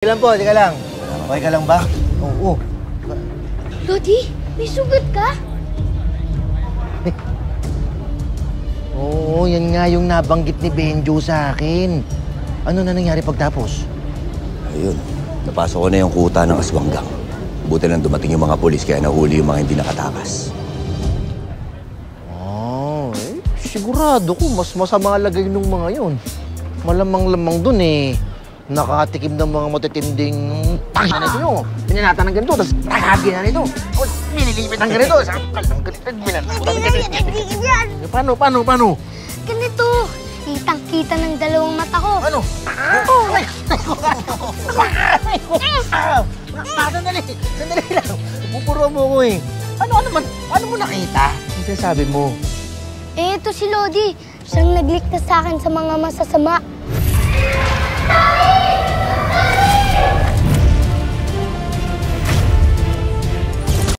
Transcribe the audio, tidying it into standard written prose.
Teka lang po, teka lang. Okay ka lang ba? Oo. Lodi, may sugat ka? Oo, yan nga yung nabanggit ni Benjo sa akin. Ano na nangyari pagtapos? Ayun, napasok ko na yung kuta ng aswanggang. Buti lang dumating yung mga pulis kaya nahuli yung mga hindi nakatakas. Sigurado ko mas masama lagay nung mga yun. Malamang-lamang dun eh. Nakatikim ng mga matitinding tangin na ito nyo. Pinanatan ng ganito, tapos nakahagi na nito. O, nililipit ng ganito. Sakal ng ganito, binanatan ng ganito. Paano? Ganito, kitang-kita ng dalawang mata ko. Ano? Sandali lang. Pupuro mo ko eh. Ano mo nakita? Ano sinasabi mo? Eh, ito si Lodi. Siyang nagligtas sa akin sa mga masasama.